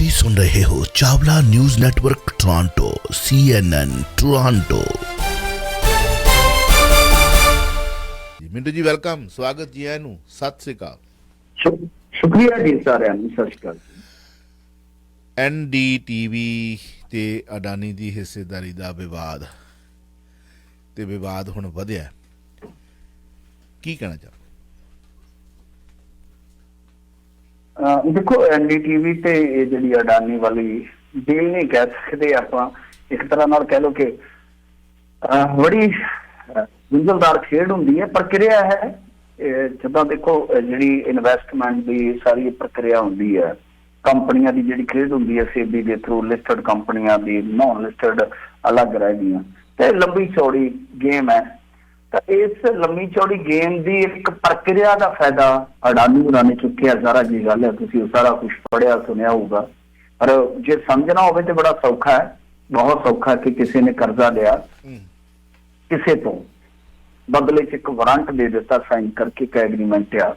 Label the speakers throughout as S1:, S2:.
S1: ਤੁਸੀਂ ਸੁਣ ਰਹੇ ਹੋ Chawla news network Toronto CNN Toronto. ਜੀ ਮਿੰਟੂ ਜੀ ਵੈਲਕਮ, ਸਵਾਗਤ ਜੀ ਆਇਆਂ ਨੂੰ, ਸਤਿ ਸ੍ਰੀ ਅਕਾਲ।
S2: ਸ਼ੁਕਰੀਆ ਜੀ ਸਾਰਿਆਂ ਨੂੰ, ਸਤਿ ਸ਼੍ਰੀ ਅਕਾਲ।
S1: NDTV ਤੇ ਅਡਾਨੀ ਦੀ ਹਿੱਸੇਦਾਰੀ ਦਾ ਵਿਵਾਦ ਤੇ ਵਿਵਾਦ ਹੁਣ ਵਧਿਆ, ਕੀ ਕਹਿਣਾ ਚਾਹੁੰਦੇ?
S2: ਦੇਖੋ NDTV ਤੇ ਇਹ ਜਿਹੜੀ ਅਡਾਨੀ ਵਾਲੀ ਡੀਲ ਨਹੀਂ ਕਹਿ ਸਕਦੇ ਆਪਾਂ, ਇੱਕ ਤਰ੍ਹਾਂ ਨਾਲ ਕਹਿ ਲਓ ਕਿ ਬੜੀ ਗੁੰਝਲਦਾਰ ਖੇਡ ਹੁੰਦੀ ਹੈ, ਪ੍ਰਕਿਰਿਆ ਹੈ। ਜਿੱਦਾਂ ਦੇਖੋ ਜਿਹੜੀ ਇਨਵੈਸਟਮੈਂਟ ਦੀ ਸਾਰੀ ਪ੍ਰਕਿਰਿਆ ਹੁੰਦੀ ਹੈ, ਕੰਪਨੀਆਂ ਦੀ ਜਿਹੜੀ ਖੇਡ ਹੁੰਦੀ ਹੈ ਸੇਬੀ ਦੇ ਥਰੂ, ਲਿਸਟਡ ਕੰਪਨੀਆਂ ਦੀ, ਨੋਨ ਲਿਸਟਡ ਅਲੱਗ ਰਹਿ ਗਈਆਂ, ਤੇ ਲੰਬੀ ਚੌੜੀ ਗੇਮ ਹੈ। ਤਾਂ ਇਸ ਲੰਮੀ ਚੌੜੀ ਗੇਮ ਦੀ ਇੱਕ ਪ੍ਰਕਿਰਿਆ ਦਾ ਫਾਇਦਾ ਅਡਾਨੀ ਹੋਰਾਂ ਨੇ ਚੁੱਕਿਆ। ਸਾਰਾ ਜੀ ਗੱਲ ਹੈ, ਤੁਸੀਂ ਉਹ ਸਾਰਾ ਕੁਛ ਪੜ੍ਹਿਆ ਸੁਣਿਆ ਹੋਊਗਾ, ਪਰ ਜੇ ਸਮਝਣਾ ਹੋਵੇ ਤੇ ਬੜਾ ਸੌਖਾ ਹੈ, ਬਹੁਤ ਸੌਖਾ। ਕਿ ਕਿਸੇ ਨੇ ਕਰਜ਼ਾ ਲਿਆ ਕਿਸੇ ਤੋਂ, ਬਦਲੇ ਚ ਇੱਕ ਵਾਰੰਟ ਦੇ ਦਿੱਤਾ ਸਾਈਨ ਕਰਕੇ, ਇੱਕ ਐਗਰੀਮੈਂਟ ਆ,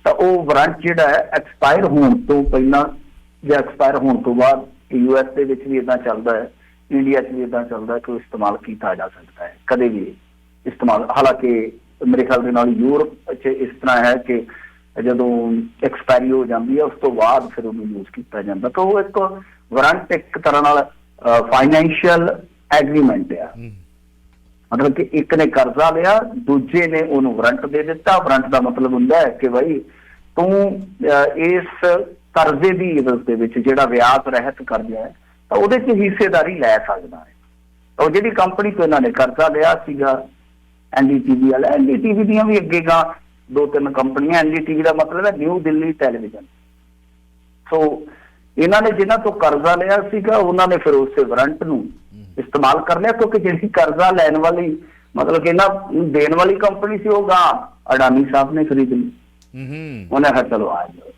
S2: ਤਾਂ ਉਹ ਵਾਰੰਟ ਜਿਹੜਾ ਹੈ ਐਕਸਪਾਇਰ ਹੋਣ ਤੋਂ ਪਹਿਲਾਂ ਜਾਂ ਐਕਸਪਾਇਰ ਹੋਣ ਤੋਂ ਬਾਅਦ, US ਦੇ ਵਿੱਚ ਵੀ ਏਦਾਂ ਚੱਲਦਾ ਹੈ, ਇੰਡੀਆ 'ਚ ਵੀ ਏਦਾਂ ਚੱਲਦਾ ਕਿ ਉਹ ਇਸਤੇਮਾਲ ਕੀਤਾ ਜਾ ਸਕਦਾ ਹੈ ਕਦੇ ਵੀ ਇਸਤੇਮਾਲ। ਹਾਲਾਂਕਿ ਮੇਰੇ ਖਿਆਲ ਦੇ ਨਾਲ ਯੂਰਪ 'ਚ ਇਸ ਤਰ੍ਹਾਂ ਹੈ ਕਿ ਜਦੋਂ ਐਕਸਪਾਇਰੀ ਹੋ ਜਾਂਦੀ ਹੈ ਉਸ ਤੋਂ ਬਾਅਦ ਫਿਰ ਉਹਨੂੰ ਯੂਜ਼ ਕੀਤਾ ਜਾਂਦਾ। ਤਾਂ ਉਹ ਇੱਕ ਵਾਰੰਟ ਇੱਕ ਤਰ੍ਹਾਂ ਨਾਲ ਫਾਈਨੈਂਸ਼ੀਅਲ ਐਗਰੀਮੈਂਟ ਆ, ਮਤਲਬ ਕਿ ਇੱਕ ਨੇ ਕਰਜ਼ਾ ਲਿਆ, ਦੂਜੇ ਨੇ ਉਹਨੂੰ ਵਾਰੰਟ ਦੇ ਦਿੱਤਾ। ਵਾਰੰਟ ਦਾ ਮਤਲਬ ਹੁੰਦਾ ਹੈ ਕਿ ਬਈ ਤੂੰ ਇਸ ਕਰਜ਼ੇ ਦੀ ਇਵਜ਼ ਦੇ ਵਿੱਚ ਜਿਹੜਾ ਵਿਆਜ ਰਹਿਤ ਕਰਜ਼ਾ ਹੈ ਤਾਂ ਉਹਦੇ 'ਚ ਹਿੱਸੇਦਾਰੀ ਲੈ ਸਕਦਾ ਹੈ। ਉਹ ਜਿਹੜੀ ਕੰਪਨੀ ਤੋਂ ਇਹਨਾਂ ਨੇ ਕਰਜ਼ਾ ਲਿਆ ਸੀਗਾ NDTV ਵਾਲਾ, NDTV ਦੀਆਂ ਵੀ ਅੱਗੇ ਗਾਂ 2-3 ਕੰਪਨੀਆਂ, NDTV ਦਾ ਮਤਲਬ ਹੈ ਨਿਊ ਦਿੱਲੀ ਟੈਲੀਵਿਜ਼ਨ। ਸੋ ਇਹਨਾਂ ਨੇ ਜਿਹਨਾਂ ਤੋਂ ਕਰਜ਼ਾ ਲਿਆ ਸੀਗਾ ਉਹਨਾਂ ਨੇ ਫਿਰ ਉਸੇ ਵਾਰੰਟ ਨੂੰ ਇਸਤੇਮਾਲ ਕਰ ਲਿਆ, ਕਿਉਂਕਿ ਜਿਹੜੀ ਕਰਜ਼ਾ ਲੈਣ ਵਾਲੀ ਮਤਲਬ ਕਿ ਇਹਨਾਂ ਦੇਣ ਵਾਲੀ ਕੰਪਨੀ ਸੀ ਉਹ ਗਾਂ ਅਡਾਨੀ ਸਾਹਿਬ ਨੇ ਖਰੀਦ ਲਈ। ਉਹਨੇ ਕਿਹਾ ਚਲੋ ਆ ਜਾਓ।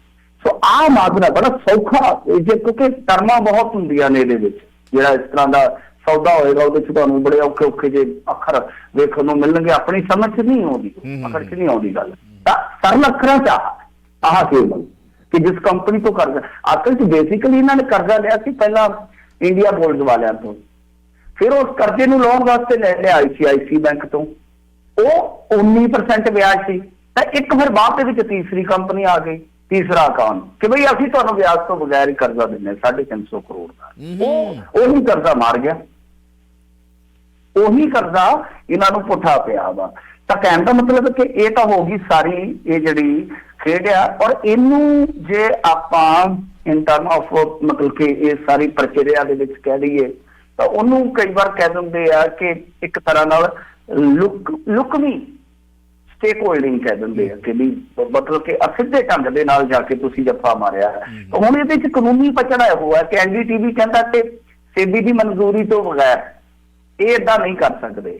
S2: ਸੋ ਆਹ ਮਾਜਰਾ ਬੜਾ ਸੌਖਾ, ਜੇ ਕਿਉਂਕਿ ਟਰਮਾਂ ਬਹੁਤ ਹੁੰਦੀਆਂ ਨੇ ਇਹਦੇ ਵਿੱਚ, ਜਿਹੜਾ ਇਸ ਤਰ੍ਹਾਂ ਦਾ ਸੌਦਾ ਹੋਏਗਾ ਉਹਦੇ 'ਚ ਤੁਹਾਨੂੰ ਬੜੇ ਔਖੇ ਔਖੇ ਜੇ ਅੱਖਰ ਵੇਖਣ ਨੂੰ ਮਿਲਣਗੇ, ਆਪਣੀ ਸਮਝ 'ਚ ਨਹੀਂ ਆਉਂਦੀ, ਅੱਖਰ 'ਚ ਨਹੀਂ ਆਉਂਦੀ ਗੱਲ। ਤਾਂ ਸਰਲ ਅੱਖਰਾਂ 'ਚ ਆਹ ਕੇਵਲ ਕਿ ਜਿਸ ਕੰਪਨੀ ਤੋਂ ਕਰਜ਼ਾ, ਅਸਲ 'ਚ ਬੇਸਿਕਲੀ ਇਹਨਾਂ ਨੇ ਕਰਜ਼ਾ ਲਿਆ ਸੀ ਪਹਿਲਾਂ ਇੰਡੀਆ ਬੋਲਡ ਵਾਲਿਆਂ ਤੋਂ, ਫਿਰ ਉਸ ਕਰਜ਼ੇ ਨੂੰ ਲਾਉਣ ਵਾਸਤੇ ਲੈ ਲਿਆ ICICI ਬੈਂਕ ਤੋਂ, ਉਹ 19% ਵਿਆਜ ਸੀ। ਤਾਂ ਇੱਕ ਫਿਰ ਬਾਅਦ ਦੇ ਵਿੱਚ ਤੀਸਰੀ ਕੰਪਨੀ ਆ ਗਈ, ਤੀਸਰਾ ਅਕਾਊਂਟ, ਕਿ ਬਈ ਅਸੀਂ ਤੁਹਾਨੂੰ ਵਿਆਜ ਤੋਂ ਬਗੈਰ ਹੀ ਕਰਜ਼ਾ ਦਿੰਦੇ 350 ਕਰੋੜ ਦਾ। ਉਹੀ ਕਰਜ਼ਾ ਮਾਰ ਗਿਆ, ਉਹੀ ਕਰਜ਼ਾ ਇਹਨਾਂ ਨੂੰ ਪੁੱਠਾ ਪਿਆ ਵਾ। ਤਾਂ ਕਹਿਣ ਦਾ ਮਤਲਬ ਕਿ ਇਹ ਤਾਂ ਹੋ ਗਈ ਸਾਰੀ ਇਹ ਜਿਹੜੀ ਖੇਡ ਆ। ਔਰ ਇਹਨੂੰ ਜੇ ਆਪਾਂ ਇਨ ਟਰਮ ਆਫ ਮਤਲਬ ਕਿ ਇਹ ਸਾਰੀ ਪ੍ਰਕਿਰਿਆ ਦੇ ਵਿੱਚ ਕਹਿ ਦਈਏ ਤਾਂ ਉਹਨੂੰ ਕਈ ਵਾਰ ਕਹਿ ਦਿੰਦੇ ਆ ਕਿ ਇੱਕ ਤਰ੍ਹਾਂ ਨਾਲ ਲੁਕਵੀਂ ਸਟੇਕ ਹੋਲਡਿੰਗ ਕਹਿ ਦਿੰਦੇ ਆ, ਕਿ ਮਤਲਬ ਕਿ ਅਸਿੱਧੇ ਢੰਗ ਦੇ ਨਾਲ ਜਾ ਕੇ ਤੁਸੀਂ ਜੱਫਾ ਮਾਰਿਆ ਹੈ। ਹੁਣ ਇਹਦੇ 'ਚ ਕਾਨੂੰਨੀ ਪਚੜਾ ਹੋਇਆ ਕਿ NDTV ਕਹਿੰਦਾ ਕਿ ਸੇਬੀ ਦੀ ਮਨਜ਼ੂਰੀ ਤੋਂ ਬਗੈਰ ਇਹ ਏਦਾਂ ਨਹੀਂ ਕਰ ਸਕਦੇ,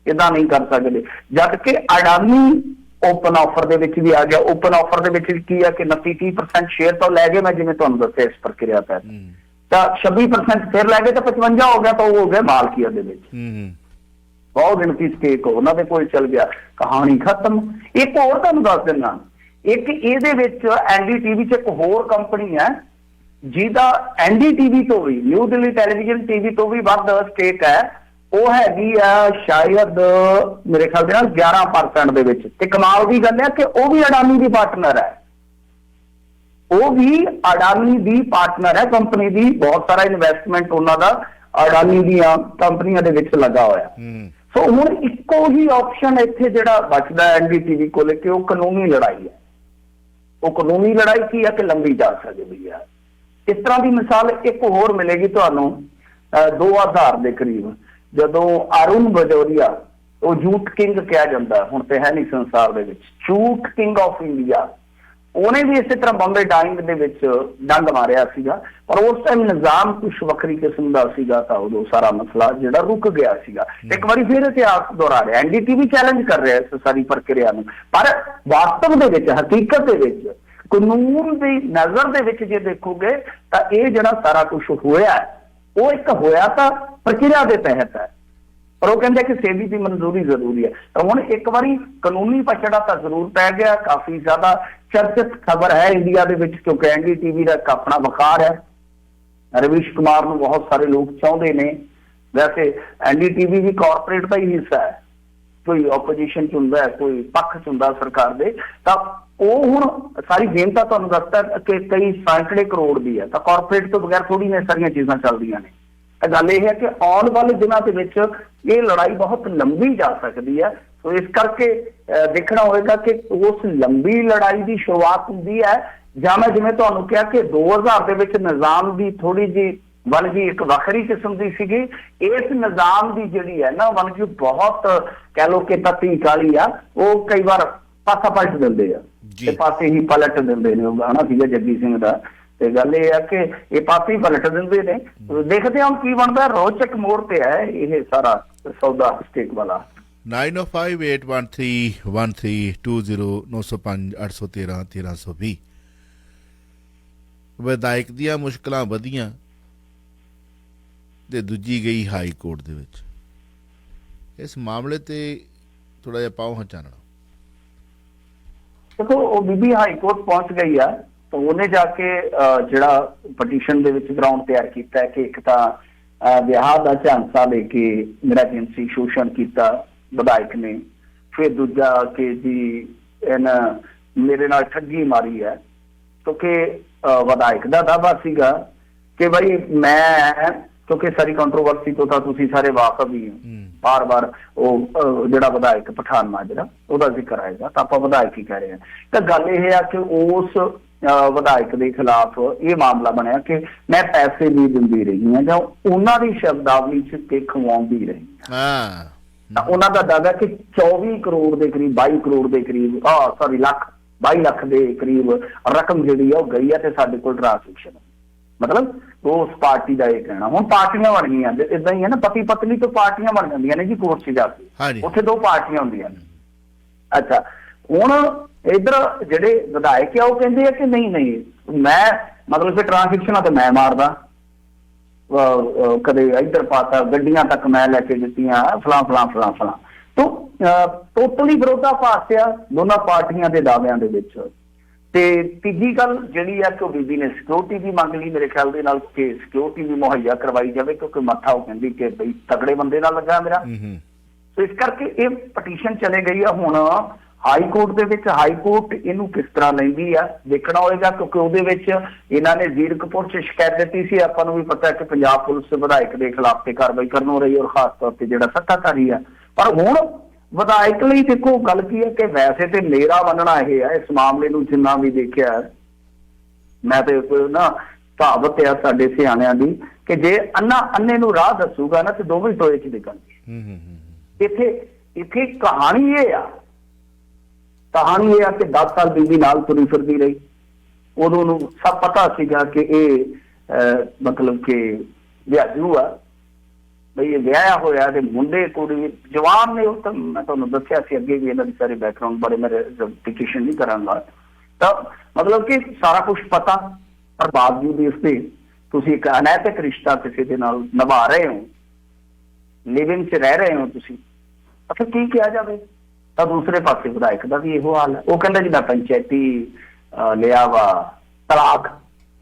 S2: ਏਦਾਂ ਨਹੀਂ ਕਰ ਸਕਦੇ। ਜਦ ਕਿ ਅਡਾਨੀ ਓਪਨ ਆਫਰ ਦੇ ਵਿੱਚ ਵੀ ਆ ਗਿਆ। ਓਪਨ ਆਫਰ ਦੇ ਵਿੱਚ ਕੀ ਆ ਕਿ 29-30% ਸ਼ੇਅਰ ਤਾਂ ਲੈ ਗਏ, ਮੈਂ ਜਿਵੇਂ ਤੁਹਾਨੂੰ ਦੱਸਿਆ ਇਸ ਪ੍ਰਕਿਰਿਆ ਤਹਿਤ, ਤਾਂ 26% ਫਿਰ ਲੈ ਗਏ ਤਾਂ 55 ਹੋ ਗਿਆ, ਤਾਂ ਉਹ ਹੋ ਗਿਆ ਮਾਲਕੀਅਤ ਦੇ ਵਿੱਚ। ਬਹੁਤ ਗਿਣਤੀ ਸਟੇਕ ਉਹਨਾਂ ਦੇ ਕੋਲ ਚਲ ਗਿਆ, ਕਹਾਣੀ ਖਤਮ। ਇੱਕ ਹੋਰ ਤੁਹਾਨੂੰ ਦੱਸ ਦਿੰਦਾ, ਇੱਕ ਇਹਦੇ ਵਿੱਚ NDTV 'ਚ ਇੱਕ ਹੋਰ ਕੰਪਨੀ ਹੈ ਜਿਹਦਾ NDTV ਤੋਂ ਵੀ, ਨਿਊ ਦਿੱਲੀ ਟੈਲੀਵਿਜ਼ਨ TV ਤੋਂ ਵੀ ਵੱਧ ਸਟੇਕ ਹੈ। ਉਹ ਹੈਗੀ ਆ ਸ਼ਾਇਦ ਮੇਰੇ ਖਿਆਲ ਦੇ ਨਾਲ 11% ਦੇ ਵਿੱਚ। ਤੇ ਕਮਾਲ ਦੀ ਗੱਲ ਹੈ ਕਿ ਉਹ ਵੀ ਅਡਾਨੀ ਦੀ ਪਾਰਟਨਰ ਹੈ, ਉਹ ਵੀ ਅਡਾਨੀ ਦੀ ਪਾਰਟਨਰ ਹੈ ਕੰਪਨੀ ਦੀ। ਬਹੁਤ ਸਾਰਾ ਇਨਵੈਸਟਮੈਂਟ ਉਹਨਾਂ ਦਾ ਅਡਾਨੀ ਦੀਆਂ ਕੰਪਨੀਆਂ ਦੇ ਵਿੱਚ ਲੱਗਾ ਹੋਇਆ। ਸੋ ਹੁਣ ਇੱਕੋ ਹੀ ਆਪਸ਼ਨ ਇੱਥੇ ਜਿਹੜਾ ਬਚਦਾ NDTV ਕੋਲ ਕਿ ਉਹ ਕਾਨੂੰਨੀ ਲੜਾਈ ਹੈ। ਉਹ ਕਾਨੂੰਨੀ ਲੜਾਈ ਕੀ ਹੈ ਕਿ ਲੰਬੀ ਜਾ ਸਕਦੀ ਹੈ। ਇਸ ਤਰ੍ਹਾਂ ਦੀ ਮਿਸਾਲ ਇੱਕ ਹੋਰ ਮਿਲੇਗੀ ਤੁਹਾਨੂੰ 2000 ਦੇ ਕਰੀਬ, ਜਦੋਂ ਅਰੁਣ ਬਜੋਰੀਆ, ਉਹ ਝੂਠ ਕਿੰਗ ਕਿਹਾ ਜਾਂਦਾ, ਹੁਣ ਤੇ ਹੈ ਨਹੀਂ ਸੰਸਾਰ ਦੇ ਵਿੱਚ, ਝੂਠ ਕਿੰਗ ਆਫ ਇੰਡੀਆ, ਉਹਨੇ ਵੀ ਇਸੇ ਤਰ੍ਹਾਂ ਬੰਬੇ ਡਾਇੰਗ ਦੇ ਵਿੱਚ ਡੰਗ ਮਾਰਿਆ ਸੀਗਾ। ਪਰ ਉਸ ਟਾਈਮ ਨਿਜ਼ਾਮ ਕੁਛ ਵੱਖਰੀ ਕਿਸਮ ਦਾ ਸੀਗਾ, ਤਾਂ ਉਦੋਂ ਸਾਰਾ ਮਸਲਾ ਜਿਹੜਾ ਰੁਕ ਗਿਆ ਸੀਗਾ। ਇੱਕ ਵਾਰੀ ਫਿਰ ਇਤਿਹਾਸ ਦੁਹਰਾ ਰਿਹਾ, NDTV ਚੈਲੰਜ ਕਰ ਰਿਹਾ ਇਸ ਸਾਰੀ ਪ੍ਰਕਿਰਿਆ ਨੂੰ। ਪਰ ਵਾਸਤਵ ਦੇ ਵਿੱਚ, ਹਕੀਕਤ ਦੇ ਵਿੱਚ, ਕਾਨੂੰਨ ਦੀ ਨਜ਼ਰ ਦੇ ਵਿੱਚ ਜੇ ਦੇਖੋਗੇ ਤਾਂ ਇਹ ਜਿਹੜਾ ਸਾਰਾ ਕੁਛ ਹੋਇਆ ਉਹ ਇੱਕ ਹੋਇਆ ਤਾਂ ਪ੍ਰਕਿਰਿਆ ਦੇ ਤਹਿਤ ਹੈ। ਪਰ ਉਹ ਕਹਿੰਦੇ ਕਿ ਸੇਬੀ ਦੀ ਮਨਜ਼ੂਰੀ ਜ਼ਰੂਰੀ ਹੈ। ਤਾਂ ਹੁਣ ਇੱਕ ਵਾਰੀ ਕਾਨੂੰਨੀ ਪਛੜਾ ਤਾਂ ਜ਼ਰੂਰ ਪੈ ਗਿਆ। ਕਾਫੀ ਜ਼ਿਆਦਾ ਚਰਚਿਤ ਖਬਰ ਹੈ ਇੰਡੀਆ ਦੇ ਵਿੱਚ, ਕਿਉਂਕਿ NDTV ਦਾ ਇੱਕ ਆਪਣਾ ਵਕਾਰ ਹੈ। ਰਵੀਸ਼ ਕੁਮਾਰ ਨੂੰ ਬਹੁਤ ਸਾਰੇ ਲੋਕ ਚਾਹੁੰਦੇ ਨੇ। ਵੈਸੇ NDTV ਵੀ ਕਾਰਪੋਰੇਟ ਦਾ ਹੀ ਹਿੱਸਾ ਹੈ, ਕੋਈ ਆਪੋਜੀਸ਼ਨ ਚ ਹੁੰਦਾ, ਕੋਈ ਪੱਖ ਚ ਹੁੰਦਾ ਸਰਕਾਰ ਦੇ। ਤਾਂ ਉਹ ਹੁਣ ਸਾਰੀ ਗੇਮ ਤਾਂ ਤੁਹਾਨੂੰ ਦੱਸਦਾ ਕਿ ਕਈ ਸੈਂਕੜੇ ਕਰੋੜ ਦੀ ਹੈ, ਤਾਂ ਕਾਰਪੋਰੇਟ ਤੋਂ ਬਗੈਰ ਥੋੜੀ ਨੇ ਸਾਰੀਆਂ ਚੀਜ਼ਾਂ ਚੱਲਦੀਆਂ ਨੇ। ਤਾਂ ਗੱਲ ਇਹ ਹੈ ਕਿ ਆਉਣ ਵਾਲੇ ਦਿਨਾਂ ਦੇ ਵਿੱਚ ਇਹ ਲੜਾਈ ਬਹੁਤ ਲੰਬੀ ਜਾ ਸਕਦੀ ਹੈ। ਸੋ ਇਸ ਕਰਕੇ ਦੇਖਣਾ ਹੋਵੇਗਾ ਕਿ ਉਸ ਲੰਬੀ ਲੜਾਈ ਦੀ ਸ਼ੁਰੂਆਤ ਹੁੰਦੀ ਹੈ ਜਾਂ ਮੈਂ ਜਿਵੇਂ ਤੁਹਾਨੂੰ ਕਿਹਾ ਕਿ 2000 ਦੇ ਵਿੱਚ ਨਿਜ਼ਾਮ ਦੀ ਥੋੜੀ ਜਿਹੀ ਵੰਨਗੀ ਇੱਕ ਵੱਖਰੀ ਕਿਸਮ ਦੀ ਸੀਗੀ। ਇਸ ਨਿਜ਼ਾਮ ਦੀ ਜਿਹੜੀ ਹੈ ਨਾ ਵੰਨਗੀ ਬਹੁਤ ਕਹਿ ਲਓ ਕਿ ਤੱਤੀ ਕਾਲੀ ਆ, ਉਹ ਕਈ ਵਾਰ ਪਾਸਾ ਪਲਟ ਦਿੰਦੇ ਆ ਤੇ ਪਾਸੇ ਹੀ ਪਲਟ ਦਿੰਦੇ ਨੇ। ਉਹ ਗਾਣਾ ਸੀਗਾ ਜੱਗੀ ਸਿੰਘ ਦਾ। ਤੇ ਗੱਲ ਇਹ ਹੈ ਕਿ ਇਹ ਪਾਸੇ ਹੀ ਪਲਟ ਦਿੰਦੇ ਨੇ। ਦੇਖਦੇ ਹਾਂ ਕੀ ਬਣਦਾ। ਰੋਚਕ ਮੋੜ ਤੇ ਹੈ ਇਹ ਸਾਰਾ ਸੌਦਾ ਸਟੇਟ ਵਾਲਾ।
S1: 90581320905813 ਵਿਧਾਇਕ ਦੀਆਂ ਮੁਸ਼ਕਲਾਂ ਵਧੀਆਂ ਤੇ ਦੂਜੀ ਗਈ ਹਾਈ ਕੋਰਟ ਦੇ ਵਿੱਚ। ਇਸ ਮਾਮਲੇ ਤੇ ਥੋੜਾ ਜਿਹਾ ਪਾਓ ਹਾਂ ਚਾਨਣਾ।
S2: ਦੇਖੋ ਉਹ ਬੀਬੀ ਹਾਈ ਕੋਰਟ ਪਹੁੰਚ ਗਈ ਆ, ਤਾਂ ਉਹਨੇ ਜਾ ਕੇ ਜਿਹੜਾ ਪਟੀਸ਼ਨ ਦੇ ਵਿੱਚ ਗਰਾਊਂਡ ਤਿਆਰ ਕੀਤਾ ਹੈ ਕਿ ਇੱਕ ਤਾਂ ਵਿਆਹ ਦਾ ਝਾਂਸਾ ਦੇ ਕੇ ਮੇਰਾ ਜਿਨਸੀ ਸ਼ੋਸ਼ਣ ਕੀਤਾ ਵਿਧਾਇਕ ਨੇ, ਫਿਰ ਦੂਜਾ ਕਿ ਜੀ ਇਹਨਾਂ ਮੇਰੇ ਨਾਲ ਠੱਗੀ ਮਾਰੀ ਹੈ। ਕਿਉਂਕਿ ਵਿਧਾਇਕ ਦਾ ਦਾਅਵਾ ਸੀਗਾ ਕਿ ਬਈ ਮੈਂ, ਕਿਉਂਕਿ ਸਾਰੀ ਕੰਟਰੋਵਰਸੀ ਤੋਂ ਤਾਂ ਤੁਸੀਂ ਸਾਰੇ ਵਾਕਫ ਹੀ ਹੋ, ਬਾਰ-ਬਾਰ ਉਹ ਜਿਹੜਾ ਵਿਧਾਇਕ ਪਠਾਨ ਮਾਜਰਾ ਉਹਦਾ ਜ਼ਿਕਰ ਆਏਗਾ ਤਾਂ ਆਪਾਂ ਵਿਧਾਇਕ ਹੀ ਕਹਿ ਰਹੇ ਹਾਂ। ਤਾਂ ਗੱਲ ਇਹ ਆ ਕਿ ਉਸ ਵਿਧਾਇਕ ਦੇ ਖਿਲਾਫ ਇਹ ਮਾਮਲਾ ਬਣਿਆ ਕਿ ਮੈਂ ਪੈਸੇ ਨਹੀਂ ਦਿੰਦੀ ਰਹੀ ਹਾਂ ਜਾਂ ਉਹਨਾਂ ਦੀ ਸ਼ਬਦਾਵਲੀ ਚ ਤੇ ਖਵਾਉਂਦੀ ਰਹੀ ਹਾਂ। ਤਾਂ ਉਹਨਾਂ ਦਾ ਦਾਅਵਾ ਕਿ 24 ਕਰੋੜ ਦੇ ਕਰੀਬ 22 ਕਰੋੜ ਦੇ ਕਰੀਬ 22 ਲੱਖ ਦੇ ਕਰੀਬ ਰਕਮ ਜਿਹੜੀ ਆ ਉਹ ਗਈ ਆ ਤੇ ਸਾਡੇ ਕੋਲ ਟ੍ਰਾਂਸੈਕਸ਼ਨ, ਮਤਲਬ ਉਸ ਪਾਰਟੀ ਦਾ ਇਹ ਕਹਿਣਾ। ਹੁਣ ਪਾਰਟੀਆਂ ਬਣ ਗਈਆਂ, ਏਦਾਂ ਹੀ ਹੈ ਨਾ, ਪਤੀ ਪਤਨੀ ਤੋਂ ਪਾਰਟੀਆਂ ਬਣ ਜਾਂਦੀਆਂ ਨੇ ਜੀ ਕੋਰਟ 'ਚ ਜਾ ਕੇ। ਉੱਥੇ ਦੋ ਪਾਰਟੀਆਂ ਹੁੰਦੀਆਂ ਨੇ। ਅੱਛਾ, ਹੁਣ ਇੱਧਰ ਜਿਹੜੇ ਵਿਧਾਇਕ ਆ ਉਹ ਕਹਿੰਦੇ ਆ ਕਿ ਨਹੀਂ ਮੈਂ ਮਤਲਬ ਕਿ ਟ੍ਰਾਂਸੈਕਸ਼ਨਾਂ ਤੇ ਮੈਂ ਮਾਰਦਾ, ਕਦੇ ਇੱਧਰ ਪਾਤਾ, ਗੱਡੀਆਂ ਤੱਕ ਮੈਂ ਲੈ ਕੇ ਦਿੱਤੀਆਂ, ਫਲਾਂ। ਤੋਂ ਟੋਟਲੀ ਵਿਰੋਧਾਭਾਸ ਆ ਦੋਨਾਂ ਪਾਰਟੀਆਂ ਦੇ ਦਾਅਵਿਆਂ ਦੇ ਵਿੱਚ। ਤੇ ਤੀਜੀ ਗੱਲ ਜਿਹੜੀ ਆ ਕਿ ਉਹ ਬੀਬੀ ਨੇ ਸਿਕਿਉਰਿਟੀ ਦੀ ਮੰਗ ਲਈ ਮੇਰੇ ਖਿਆਲ ਦੇ ਨਾਲ, ਕਿ ਸਿਕਿਉਰਿਟੀ ਵੀ ਮੁਹੱਈਆ ਕਰਵਾਈ ਜਾਵੇ, ਕਿਉਂਕਿ ਮੱਥਾ ਉਹ ਕਹਿੰਦੀ ਕਿ ਬਈ ਤਗੜੇ ਬੰਦੇ ਨਾਲ ਲੱਗਾ ਮੇਰਾ। ਸੋ ਇਸ ਕਰਕੇ ਇਹ ਪਟੀਸ਼ਨ ਚਲੇ ਗਈ ਆ ਹੁਣ ਹਾਈ ਕੋਰਟ ਦੇ ਵਿੱਚ। ਹਾਈ ਕੋਰਟ ਇਹਨੂੰ ਕਿਸ ਤਰ੍ਹਾਂ ਲੈਂਦੀ ਆ ਦੇਖਣਾ ਹੋਏਗਾ, ਕਿਉਂਕਿ ਉਹਦੇ ਵਿੱਚ ਇਹਨਾਂ ਨੇ ਜ਼ੀਰਕਪੁਰ 'ਚ ਸ਼ਿਕਾਇਤ ਦਿੱਤੀ ਸੀ। ਆਪਾਂ ਨੂੰ ਵੀ ਪਤਾ ਕਿ ਪੰਜਾਬ ਪੁਲਿਸ ਵਿਧਾਇਕ ਦੇ ਖਿਲਾਫ ਤੇ ਕਾਰਵਾਈ ਕਰਨ ਹੋ ਰਹੀ ਹੈ, ਔਰ ਖਾਸ ਤੌਰ ਤੇ ਜਿਹੜਾ ਸੱਤਾਧਾਰੀ ਆ। ਪਰ ਹੁਣ ਵਿਧਾਇਕ ਲਈ ਦੇਖੋ ਗੱਲ ਕੀ ਹੈ ਕਿ ਵੈਸੇ ਤੇ ਮੇਰਾ ਮੰਨਣਾ ਇਹ ਹੈ, ਇਸ ਮਾਮਲੇ ਨੂੰ ਜਿੰਨਾ ਵੀ ਦੇਖਿਆ ਮੈਂ ਤੇ ਨਾ ਕਹਾਵਤ ਆ ਸਾਡੇ ਸਿਆਣਿਆਂ ਦੀ ਕਿ ਜੇ ਅੰਨੇ ਨੂੰ ਰਾਹ ਦੱਸੂਗਾ ਨਾ ਤੇ ਦੋਵੇਂ ਟੋਏ 'ਚ ਨਿਕਲਣਗੇ। ਇੱਥੇ ਕਹਾਣੀ ਇਹ ਆ ਕਿ 10 ਸਾਲ ਬੀਬੀ ਨਾਲ ਤੁਰੀ ਫਿਰਦੀ ਰਹੀ। ਉਦੋਂ ਨੂੰ ਸਭ ਪਤਾ ਸੀਗਾ ਕਿ ਇਹ ਮਤਲਬ ਕਿ ਵਿਆਜੂ ਆ, ਬਈ ਇਹ ਵਿਆਹਿਆ ਹੋਇਆ ਤੇ ਮੁੰਡੇ ਕੁੜੀ ਜਵਾਨ ਨੇ। ਉਹ ਤਾਂ ਮੈਂ ਤੁਹਾਨੂੰ ਦੱਸਿਆ ਸੀ ਅੱਗੇ ਵੀ ਇਹਨਾਂ ਦੀ ਸਾਰੇ ਬੈਕਗਰਾਊਂਡ ਬਾਰੇ ਮੈਂ ਰੈਪੀਟੀਸ਼ਨ ਨਹੀਂ ਕਰਾਂਗਾ। ਤਾਂ ਮਤਲਬ ਕਿ ਸਾਰਾ ਕੁਛ ਪਤਾ, ਪਰ ਬਾਵਜੂਦ ਇਸ ਦੇ ਤੁਸੀਂ ਇੱਕ ਅਨੈਤਿਕ ਰਿਸ਼ਤਾ ਕਿਸੇ ਦੇ ਨਾਲ ਨਿਭਾ ਰਹੇ ਹੋ, ਲਿਵਿੰਗ 'ਚ ਰਹਿ ਰਹੇ ਹੋ ਤੁਸੀਂ, ਤਾਂ ਕੀ ਕਿਹਾ ਜਾਵੇ। ਤਾਂ ਦੂਸਰੇ ਪਾਸੇ ਵਿਧਾਇਕ ਦਾ ਵੀ ਇਹੋ ਹਾਲ ਹੈ। ਉਹ ਕਹਿੰਦਾ ਜੀ ਮੈਂ ਪੰਚਾਇਤੀ ਲਿਆ ਵਾ ਤਲਾਕ।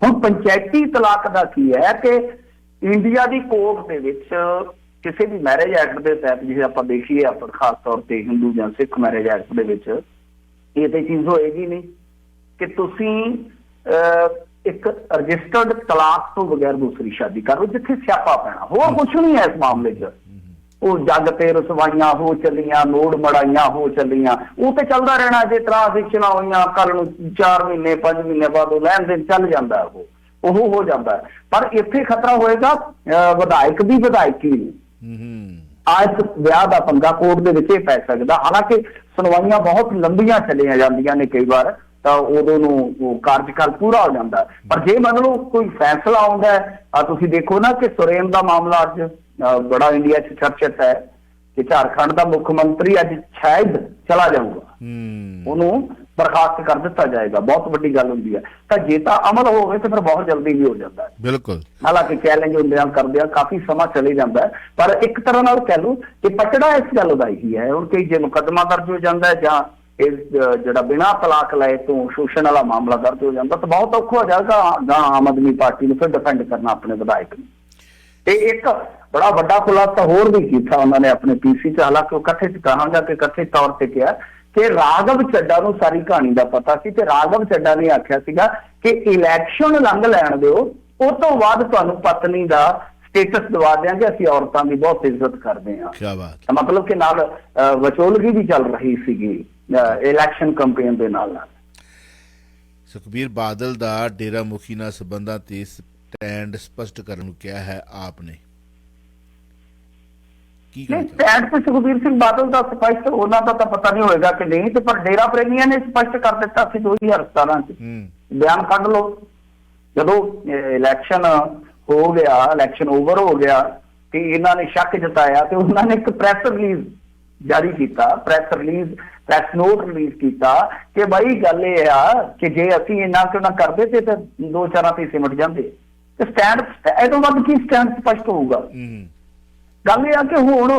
S2: ਹੁਣ ਪੰਚਾਇਤੀ ਤਲਾਕ ਦਾ ਕੀ ਹੈ ਕਿ ਇੰਡੀਆ ਦੀ ਕੋਰਟ ਦੇ ਵਿੱਚ ਕਿਸੇ ਵੀ ਮੈਰਿਜ ਐਕਟ ਦੇ ਤਹਿਤ, ਜੇ ਆਪਾਂ ਦੇਖੀਏ ਆਪਾਂ ਖਾਸ ਤੌਰ ਤੇ ਹਿੰਦੂ ਜਾਂ ਸਿੱਖ ਮੈਰਿਜ ਐਕਟ ਦੇ ਵਿੱਚ ਇਹ ਤੇ ਚੀਜ਼ ਹੋਏਗੀ ਨਹੀਂ ਕਿ ਤੁਸੀਂ ਇੱਕ ਰਜਿਸਟਰਡ ਤਲਾਕ ਤੋਂ ਬਗੈਰ ਦੂਸਰੀ ਸ਼ਾਦੀ ਕਰ ਲਓ, ਜਿੱਥੇ ਸਿਆਪਾ ਪੈਣਾ। ਹੋਰ ਕੁਛ ਨਹੀਂ ਹੈ ਇਸ ਮਾਮਲੇ 'ਚ। ਉਹ ਜੱਗ ਤੇ ਰਸਵਾਈਆਂ ਹੋ ਚੱਲੀਆਂ, ਲੋੜ ਮੜਾਈਆਂ ਹੋ ਚੱਲੀਆਂ, ਉਹ ਤੇ ਚੱਲਦਾ ਰਹਿਣਾ। ਜੇ ਟ੍ਰਾਂਜੈਕਸ਼ਨਾਂ ਹੋਈਆਂ ਕੱਲ ਨੂੰ 4 ਮਹੀਨੇ 5 ਮਹੀਨੇ ਬਾਅਦ ਉਹ ਲੈਣ ਦੇਣ ਚੱਲ ਜਾਂਦਾ, ਉਹ ਹੋ ਜਾਂਦਾ। ਪਰ ਇੱਥੇ ਖਤਰਾ ਹੋਏਗਾ ਵਿਧਾਇਕ ਦੀ ਵਿਧਾਇਕੀ ਨੂੰ। ਅੱਜ ਵਿਆਹ ਦਾ ਪੰਗਾ ਕੋਰਟ ਦੇ ਵਿੱਚ ਇਹ ਪੈ ਸਕਦਾ। ਹਾਲਾਂਕਿ ਸੁਣਵਾਈਆਂ ਬਹੁਤ ਲੰਬੀਆਂ ਚਲੀਆਂ ਜਾਂਦੀਆਂ ਨੇ ਕਈ ਵਾਰ, ਤਾਂ ਉਦੋਂ ਨੂੰ ਉਹ ਕਾਰਜਕਾਲ ਪੂਰਾ ਹੋ ਜਾਂਦਾ। ਪਰ ਜੇ ਮੰਨ ਲਓ ਕੋਈ ਫੈਸਲਾ ਆਉਂਦਾ ਹੈ, ਤੁਸੀਂ ਦੇਖੋ ਨਾ ਕਿ ਸੁਰੇਨ ਦਾ ਮਾਮਲਾ ਅੱਜ ਬੜਾ ਇੰਡੀਆ 'ਚ ਚਰਚਿਤ ਹੈ ਕਿ ਝਾਰਖੰਡ ਦਾ ਮੁੱਖ ਮੰਤਰੀ ਅੱਜ ਸ਼ਾਇਦ ਚਲਾ ਜਾਊਗਾ। ਉਹਨੂੰ ਬਰਖਾਸਤ ਕਰ ਦਿੱਤਾ ਜਾਏਗਾ, ਬਹੁਤ ਵੱਡੀ ਗੱਲ ਹੁੰਦੀ ਹੈ। ਤਾਂ ਜੇ ਤਾਂ ਅਮਲ ਹੋਵੇ ਤਾਂ ਫਿਰ ਬਹੁਤ ਜਲਦੀ ਵੀ ਹੋ ਜਾਂਦਾ ਹੈ।
S1: ਬਿਲਕੁਲ।
S2: ਹਾਲਾਂਕਿ ਚੈਲੰਜ ਹੁੰਦਿਆਂ ਕਰਦਿਆਂ ਕਾਫੀ ਸਮਾਂ ਚਲੇ ਜਾਂਦਾ ਹੈ, ਪਰ ਇੱਕ ਤਰ੍ਹਾਂ ਨਾਲ ਕਹਿ ਲਓ ਕਿ ਪਟੜਾ ਇਸ ਗੱਲ ਦਾ ਹੀ ਹੈ। ਹੁਣ ਕਈ ਜੇ ਮੁਕੱਦਮਾ ਦਰਜ ਹੋ ਜਾਂਦਾ ਹੈ ਜਾਂ ਇਹ ਜਿਹੜਾ ਬਿਨਾਂ ਤਲਾਕ ਲਏ ਤੋਂ ਸ਼ੋਸ਼ਣ ਵਾਲਾ ਮਾਮਲਾ ਦਰਜ ਹੋ ਜਾਂਦਾ ਤਾਂ ਬਹੁਤ ਔਖਾ ਹੋ ਜਾਏਗਾ ਗਾਂ ਆਮ ਆਦਮੀ ਪਾਰਟੀ ਨੂੰ ਫਿਰ ਡਿਫੈਂਡ ਕਰਨਾ ਆਪਣੇ ਵਿਧਾਇਕ ਨੂੰ। ਤੇ ਇੱਕ ਬੜਾ ਵੱਡਾ ਖੁਲਾਸਾ ਹੋਰ ਵੀ ਕੀਤਾ ਉਹਨਾਂ ਨੇ ਆਪਣੇ ਪੀਸੀ 'ਚ, ਹਾਲਾਂਕਿ ਉਹ ਕਥਿਤ ਕਹਾਂਗਾ ਕਿ ਕਥਿਤ ਤੌਰ ਤੇ ਕਿਹਾ ਕਿ ਰਾਘਵ ਚੱਡਾ ਨੂੰ ਸਾਰੀ ਕਹਾਣੀ ਦਾ ਪਤਾ ਸੀ ਤੇ ਰਾਘਵ ਚੱਡਾ ਨੇ ਆਖਿਆ ਸੀਗਾ ਕਿ ਇਲੈਕਸ਼ਨ ਲੰਘ ਲੈਣ ਦਿਓ, ਉਹ ਤੋਂ ਬਾਅਦ ਤੁਹਾਨੂੰ ਪਤਨੀ ਦਾ ਸਟੇਟਸ ਦਵਾ ਦਿਆਂਗੇ, ਅਸੀਂ ਔਰਤਾਂ ਦੀ ਬਹੁਤ ਇੱਜ਼ਤ ਕਰਦੇ ਹਾਂ।
S1: ਕੀ ਬਾਤ।
S2: ਮਤਲਬ ਕਿ ਨਾਲ ਵਿਚੋਲਗੀ ਵੀ ਚੱਲ ਰਹੀ ਸੀਗੀ ਇਲੈਕਸ਼ਨ ਕੈਂਪੇਨ ਦੇ ਨਾਲ ਨਾਲ।
S1: ਸੁਖਬੀਰ ਬਾਦਲ ਦਾ ਡੇਰਾ ਮੁਖੀ ਨਾਲ ਸੰਬੰਧਾਂ ਤੇ ਸਟੈਂਡ ਸਪਸ਼ਟ ਕਰਨ ਨੂੰ ਕਿਹਾ ਹੈ ਆਪ ਨੇ,
S2: ਸਟੈਂਡ ਤੇ ਸੁਖਬੀਰ ਸਿੰਘ ਬਾਦਲ ਦਾ ਸਪਸ਼ਟ ਉਹਨਾਂ ਦਾ ਤਾਂ ਪਤਾ ਨਹੀਂ ਹੋਏਗਾ ਕਿ ਨਹੀਂ, ਤੇ ਪਰ ਡੇਰਾ ਪ੍ਰੇਮੀਆਂ ਨੇ ਸਪਸ਼ਟ ਕਰ ਦਿੱਤਾ ਸੀ 2017 ਚ। ਬਿਆਨ ਕੱਢ ਲਓ, ਜਦੋਂ ਇਲੈਕਸ਼ਨ ਹੋ ਗਿਆ, ਇਲੈਕਸ਼ਨ ਓਵਰ ਹੋ ਗਿਆ ਤੇ ਇਹਨਾਂ ਨੇ ਸ਼ੱਕ ਜਤਾਇਆ ਤੇ ਉਹਨਾਂ ਨੇ ਇੱਕ ਪ੍ਰੈਸ ਰਿਲੀਜ਼ ਜਾਰੀ ਕੀਤਾ, ਪ੍ਰੈਸ ਨੋਟ ਰਿਲੀਜ਼ ਕੀਤਾ ਕਿ ਬਾਈ ਗੱਲ ਇਹ ਆ ਕਿ ਜੇ ਅਸੀਂ ਇੰਨਾ ਕਿਉਂ ਨਾ ਕਰਦੇ ਤੇ ਦੋ ਚਾਰਾਂ ਤੇ ਸਿਮਟ ਜਾਂਦੇ। ਤੇ ਸਟੈਂਡ ਇਹ ਤੋਂ ਵੱਧ ਕੀ ਸਟੈਂਡ ਸਪਸ਼ਟ ਹੋਊਗਾ? ਗੱਲ ਇਹ ਆ ਕਿ ਹੁਣ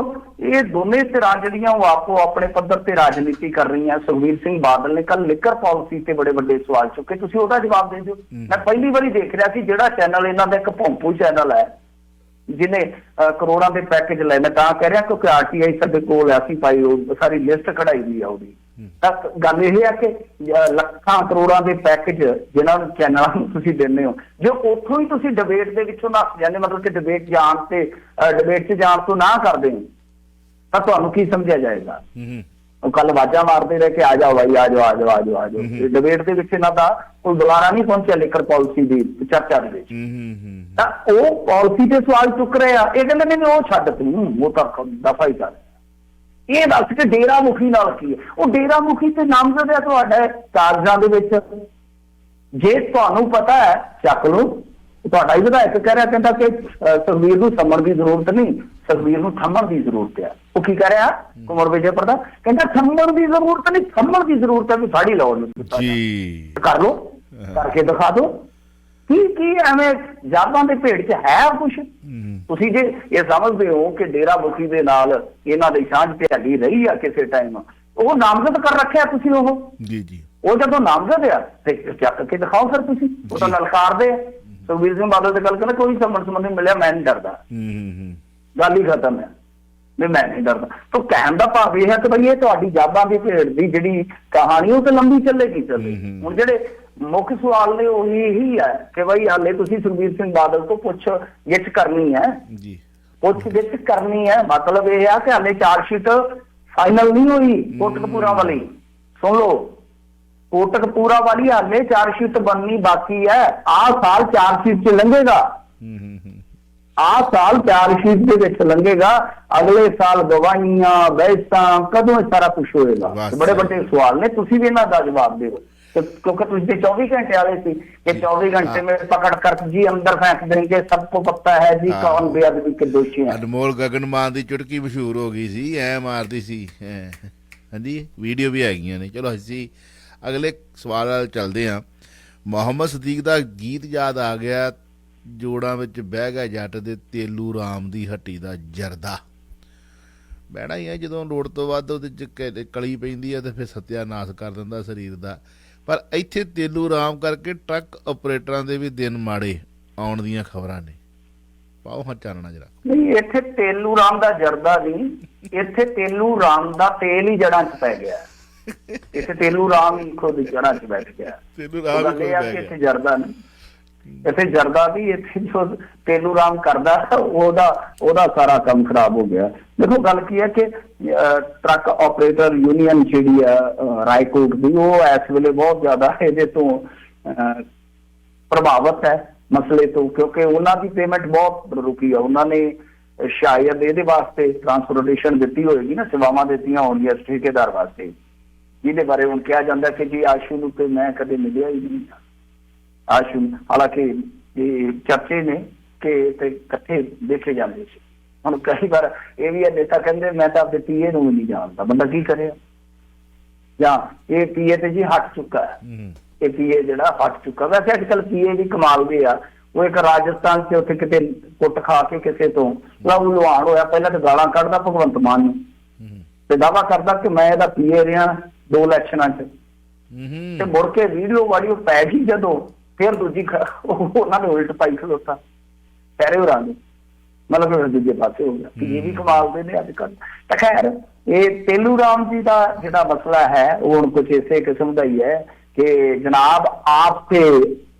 S2: ਇਹ ਦੋਨੇ ਧਿਰਾਂ ਜਿਹੜੀਆਂ ਉਹ ਆਪੋ ਆਪਣੇ ਪੱਧਰ ਤੇ ਰਾਜਨੀਤੀ ਕਰ ਰਹੀਆਂ। ਸੁਖਬੀਰ ਸਿੰਘ ਬਾਦਲ ਨੇ ਕੱਲ ਲਿਕਰ ਪਾਲਿਸੀ ਤੇ ਬੜੇ ਵੱਡੇ ਸਵਾਲ ਚੁੱਕੇ, ਤੁਸੀਂ ਉਹਦਾ ਜਵਾਬ ਦੇ ਦਿਓ। ਮੈਂ ਪਹਿਲੀ ਵਾਰੀ ਦੇਖ ਰਿਹਾ ਕਿ ਜਿਹੜਾ ਚੈਨਲ ਇਹਨਾਂ ਦਾ ਇੱਕ ਭੌਂਪੂ ਚੈਨਲ ਹੈ ਜਿਹਨੇ ਕਰੋੜਾਂ ਦੇ ਪੈਕੇਜ ਲਏ, ਮੈਂ ਤਾਂ ਕਹਿ ਰਿਹਾ ਕਿਉਂਕਿ RTI ਸਾਡੇ ਕੋਲ ਅਸੀਂ ਪਾਈ ਉਹ ਸਾਰੀ ਲਿਸਟ ਕਢਾਈ ਦੀ ਆ ਉਹਦੀ। ਤਾਂ ਗੱਲ ਇਹ ਹੈ ਕਿ ਲੱਖਾਂ ਕਰੋੜਾਂ ਦੇ ਪੈਕੇਜ ਜਿਹਨਾਂ ਨੂੰ ਚੈਨਲਾਂ ਨੂੰ ਤੁਸੀਂ ਦਿੰਦੇ ਹੋ, ਜੇ ਉੱਥੋਂ ਹੀ ਤੁਸੀਂ ਡਿਬੇਟ ਦੇ ਵਿੱਚੋਂ ਨੱਸ ਜਾਂਦੇ, ਮਤਲਬ ਕਿ ਡਿਬੇਟ 'ਚ ਜਾਣ ਤੋਂ ਨਾ ਕਰਦੇ ਹੋ ਤਾਂ ਤੁਹਾਨੂੰ ਕੀ ਸਮਝਿਆ ਜਾਏਗਾ? ਉਹ ਕੱਲ ਆਵਾਜ਼ਾਂ ਮਾਰਦੇ ਰਹੇ ਕਿ ਆ ਜਾਓ ਭਾਈ, ਆ ਜਾਓ। ਡਿਬੇਟ ਦੇ ਵਿੱਚ ਇਹਨਾਂ ਦਾ ਕੋਈ ਬੁਲਾਰਾ ਨਹੀਂ ਪਹੁੰਚਿਆ ਲਿਕਰ ਪਾਲਿਸੀ ਦੀ ਚਰਚਾ ਦੇ ਵਿੱਚ। ਤਾਂ ਉਹ ਪਾਲਿਸੀ ਤੇ ਸਵਾਲ ਚੁੱਕ ਰਹੇ ਆ, ਇਹ ਕਹਿੰਦੇ ਨੇ ਉਹ ਛੱਡ ਤੂੰ, ਉਹ ਤਾਂ ਦਫਾ ਹੀ ਕਰ। ਇਹ ਦੱਸ ਕੇ ਡੇਰਾ ਮੁਖੀ ਨਾਲ ਕੀ ਹੈ? ਉਹ ਡੇਰਾ ਮੁਖੀ ਤੇ ਨਾਮਜ਼ਦ ਹੈ ਤੁਹਾਡੇ ਕਾਗਜ਼ਾਂ ਦੇ ਵਿੱਚ, ਜੇ ਤੁਹਾਨੂੰ ਪਤਾ ਹੈ ਚੱਕ ਲਓ। ਤੁਹਾਡਾ ਹੀ ਵਿਧਾਇਕ ਕਹਿ ਰਿਹਾ, ਕਹਿੰਦਾ ਕਿ ਸੁਖਬੀਰ ਨੂੰ ਸੰਮਣ ਦੀ ਜ਼ਰੂਰਤ ਨਹੀਂ, ਸੁਖਬੀਰ ਨੂੰ ਥੰਮਣ ਦੀ ਜ਼ਰੂਰਤ ਹੈ। ਉਹ ਕੀ ਕਹਿ ਰਿਹਾ ਕੁੰਵਰ ਵਿਜੇ ਪ੍ਰਤਾਪ? ਕਹਿੰਦਾ ਥੰਮਣ ਦੀ ਜ਼ਰੂਰਤ ਨਹੀਂ, ਥੰਮਣ ਦੀ ਜ਼ਰੂਰਤ ਹੈ ਵੀ ਫਾੜੀ ਲਓ ਜੀ, ਕਰ ਲਓ, ਕਰਕੇ ਦਿਖਾ ਦਿਓ। ਕੀ ਐਵੇਂ ਜਾਤਾਂ ਦੇ ਭੇਡ 'ਚ ਹੈ ਕੁਛ? ਤੁਸੀਂ ਜੇ ਇਹ ਸਮਝਦੇ ਹੋ ਕਿ ਡੇਰਾ ਮੁਖੀ ਦੇ ਨਾਲ ਇਹਨਾਂ ਦੀ ਸਾਂਝ ਭਿਆਲੀ ਰਹੀ ਆ ਕਿਸੇ ਟਾਈਮ, ਉਹ ਨਾਮਜ਼ਦ ਕਰ ਰੱਖਿਆ ਤੁਸੀਂ ਉਹ ਜਦੋਂ ਨਾਮਜ਼ਦ ਆ ਤੇ ਚੱਕ ਕੇ ਦਿਖਾਓ ਫਿਰ ਤੁਸੀਂ। ਉਹ ਤਾਂ ਲਲਕਾਰਦੇ ਆ। ਸੁਖਬੀਰ ਸਿੰਘ ਬਾਦਲ ਦੀ ਗੱਲ ਕਹਿੰਦਾ ਕੋਈ ਸੰਬੰਧ ਨਹੀਂ ਮਿਲਿਆ, ਮੈਂ ਨਹੀਂ ਡਰਦਾ, ਗੱਲ ਹੀ ਖਤਮ ਹੈ ਵੀ ਮੈਂ ਨਹੀਂ ਡਰਦਾ। ਤਾਂ ਕਹਿਣ ਦਾ ਭਾਵ ਇਹ ਹੈ ਕਿ ਬਈ ਇਹ ਤੁਹਾਡੀ ਜਾਤਾਂ ਦੀ ਭੇਡ ਦੀ ਜਿਹੜੀ ਕਹਾਣੀ ਉਹ ਤਾਂ ਲੰਬੀ ਚੱਲੇਗੀ। ਹੁਣ ਜਿਹੜੇ ਮੁੱਖ ਸਵਾਲ ਨੇ ਉਹ ਇਹੀ ਹੈ ਕਿ ਬਈ ਹਾਲੇ ਤੁਸੀਂ ਸੁਖਬੀਰ ਸਿੰਘ ਬਾਦਲ ਤੋਂ ਪੁੱਛ ਗਿੱਛ ਕਰਨੀ ਹੈ, ਪੁੱਛ ਗਿੱਛ ਕਰਨੀ ਹੈ। ਮਤਲਬ ਇਹ ਆ ਕਿ ਹਾਲੇ ਚਾਰਜਸ਼ੀਟ ਫਾਈਨਲ ਨਹੀਂ ਹੋਈ ਕੋਟਕਪੂਰਾ ਵਾਲੀ। ਸੁਣ ਲਓ, ਕੋਟਕਪੂਰਾ ਵਾਲੀ ਹਾਲੇ ਚਾਰਜਸ਼ੀਟ ਬਣਨੀ ਬਾਕੀ ਹੈ। ਆਹ ਸਾਲ ਚਾਰਜਸ਼ੀਟ 'ਚ ਲੰਘੇਗਾ, ਆਹ ਸਾਲ ਚਾਰਜਸ਼ੀਟ ਦੇ ਵਿੱਚ ਲੰਘੇਗਾ। ਅਗਲੇ ਸਾਲ ਗਵਾਹੀਆਂ ਬਹਿਸਾਂ ਕਦੋਂ ਇਹ ਸਾਰਾ ਕੁਛ ਹੋਏਗਾ? ਬੜੇ ਵੱਡੇ ਸਵਾਲ ਨੇ, ਤੁਸੀਂ ਵੀ ਇਹਨਾਂ ਦਾ ਜਵਾਬ ਦਿਓ क्योंकि तुझे 24 घंटे वाले थी कि 24 घंटे में पकड़ कर जी अंदर फेंक देंगे, सबको पता है जी कौन बेअदबी के दोषी है।
S1: अनमोल गगन मान की चुटकी मशहूर हो गई सी, ऐ मारती सी। हाँ जी, वीडियो भी हैगियां ने। चलो ਅਸੀਂ ਅਗਲੇ ਸਵਾਲ ਵੱਲ ਚੱਲਦੇ ਹਾਂ। ਮੁਹੰਮਦ ਸਦੀਕ ਦਾ ਗੀਤ ਯਾਦ ਆ ਗਿਆ, ਜੋੜਾਂ ਵਿੱਚ ਬਹਿ ਗਿਆ ਜੱਟ ਦੇ ਤੇਲੂ ਰਾਮ ਦੀ ਹੱਟੀ ਦਾ ਜਰਦਾ। ਬਹਿਣਾ ਹੀ ਹੈ, ਜਦੋਂ ਲੋੜ ਤੋਂ ਵੱਧ ਉਹਦੇ 'ਚ ਕਲੀ ਪੈਂਦੀ ਹੈ ਤੇ ਫਿਰ ਸਤਿਆਨਾਸ਼ ਕਰ ਦਿੰਦਾ ਸਰੀਰ ਦਾ। ਪਰ ਇੱਥੇ ਤੇਲੂ ਰਾਮ ਕਰਕੇ ਟਰੱਕ ਆਪਰੇਟਰਾਂ ਦੇ ਵੀ ਦਿਨ ਮਾੜੇ ਆਉਣ ਦੀਆਂ ਖਬਰਾਂ ਨੇ। ਪਾਓ ਹਾਂ ਚਾਨਣਾ ਜਰਾ।
S2: ਨਹੀਂ, ਇੱਥੇ ਤੇਲੂ ਰਾਮ ਦਾ ਜਰਦਾ ਨਹੀਂ, ਇੱਥੇ ਤੇਲੂ ਰਾਮ ਦਾ ਤੇਲ ਹੀ ਜੜਾਂ 'ਚ ਪੈ ਗਿਆ। ਇੱਥੇ ਤੇਲੂ ਰਾਮ ਹੀ ਖੁਦ ਜੜਾਂ 'ਚ ਬੈਠ ਗਿਆ। ਇੱਥੇ ਜਰਦਾ ਨਹੀਂ, ਇੱਥੇ ਜਰਦਾ ਵੀ ਇੱਥੇ ਜੋ ਤੇਲੂ ਰਾਮ ਕਰਦਾ ਉਹਦਾ ਸਾਰਾ ਕੰਮ ਖਰਾਬ ਹੋ ਗਿਆ। ਦੇਖੋ ਗੱਲ ਕੀ ਹੈ ਕਿ ਟਰੱਕ ਆਪਰੇਟਰ ਯੂਨੀਅਨ ਜਿਹੜੀ ਆ ਰਾਏਕੋਟ ਦੀ, ਉਹ ਇਸ ਵੇਲੇ ਬਹੁਤ ਜ਼ਿਆਦਾ ਇਹਦੇ ਤੋਂ ਪ੍ਰਭਾਵਿਤ ਹੈ ਮਸਲੇ ਤੋਂ, ਕਿਉਂਕਿ ਉਹਨਾਂ ਦੀ ਪੇਮੈਂਟ ਬਹੁਤ ਰੁਕੀ ਆ। ਉਹਨਾਂ ਨੇ ਸ਼ਾਇਦ ਇਹਦੇ ਵਾਸਤੇ ਟਰਾਂਸਪੋਰਟੇਸ਼ਨ ਦਿੱਤੀ ਹੋਏਗੀ ਨਾ, ਸੇਵਾਵਾਂ ਦਿੱਤੀਆਂ ਹੋਣਗੀਆਂ ਠੇਕੇਦਾਰ ਵਾਸਤੇ, ਜਿਹਦੇ ਬਾਰੇ ਹੁਣ ਕਿਹਾ ਜਾਂਦਾ ਕਿ ਜੀ ਆਸ਼ੂ ਨੂੰ ਤੇ ਮੈਂ ਕਦੇ ਮਿਲਿਆ ਹੀ ਨਹੀਂ ਆਸ਼ੂ। ਹਾਲਾਂਕਿ ਇਹ ਚਰਚੇ ਨੇ ਕਿ ਇਕੱਠੇ ਦੇਖੇ ਜਾਂਦੇ ਸੀ। ਹੁਣ ਕਈ ਵਾਰ ਇਹ ਵੀ ਹੈ ਨੇਤਾ ਕਹਿੰਦੇ ਮੈਂ ਤਾਂ ਆਪਣੇ ਪੀਏ ਨੂੰ ਵੀ ਨਹੀਂ ਜਾਣਦਾ, ਬੰਦਾ ਕੀ ਕਰੇ? ਜਾਂ ਇਹ ਪੀਏ ਤੇ ਜੀ ਹਟ ਚੁੱਕਾ ਹੈ, ਇਹ ਪੀਏ ਜਿਹੜਾ ਹਟ ਚੁੱਕਾ। ਵੈਸੇ ਅੱਜ ਕੱਲ੍ਹ ਪੀਏ ਵੀ ਕਮਾਲ ਦੇ ਆ। ਉਹ ਇੱਕ ਰਾਜਸਥਾਨ 'ਚ ਉੱਥੇ ਕਿਤੇ ਕੁੱਟ ਖਾ ਕੇ ਕਿਸੇ ਤੋਂ ਲੁਹਾਨ ਹੋਇਆ, ਪਹਿਲਾਂ ਤਾਂ ਗਾਲਾਂ ਕੱਢਦਾ ਭਗਵੰਤ ਮਾਨ ਨੂੰ ਤੇ ਦਾਅਵਾ ਕਰਦਾ ਕਿ ਮੈਂ ਇਹਦਾ ਪੀਏ ਰਿਹਾ 2 ਇਲੈਕਸ਼ਨਾਂ 'ਚ, ਤੇ ਮੁੜ ਕੇ ਵੀਡੀਓ ਵਾਡੀਓ ਪੈ ਗਈ ਜਦੋਂ, ਫਿਰ ਦੂਜੀ ਉਹਨਾਂ ਨੇ ਉਲਟ ਪਾਈ ਖਲੋਤਾ ਪੈਰੇ ਹੋਰਾਂ ਨੂੰ, ਮਤਲਬ ਕਿ ਦੂਜੇ ਪਾਸੇ ਹੋ ਗਿਆ। ਪੀਏ ਵੀ ਕਮਾਲ ਦੇ ਨੇ ਅੱਜ ਕੱਲ੍ਹ। ਤਾਂ ਖੈਰ ਇਹ ਤੇਲੂ ਰਾਮ ਜੀ ਦਾ ਜਿਹੜਾ ਮਸਲਾ ਹੈ ਉਹ ਹੁਣ ਕੁਛ ਇਸੇ ਕਿਸਮ ਦਾ ਹੀ ਹੈ ਕਿ ਜਨਾਬ ਆਪ ਤੇ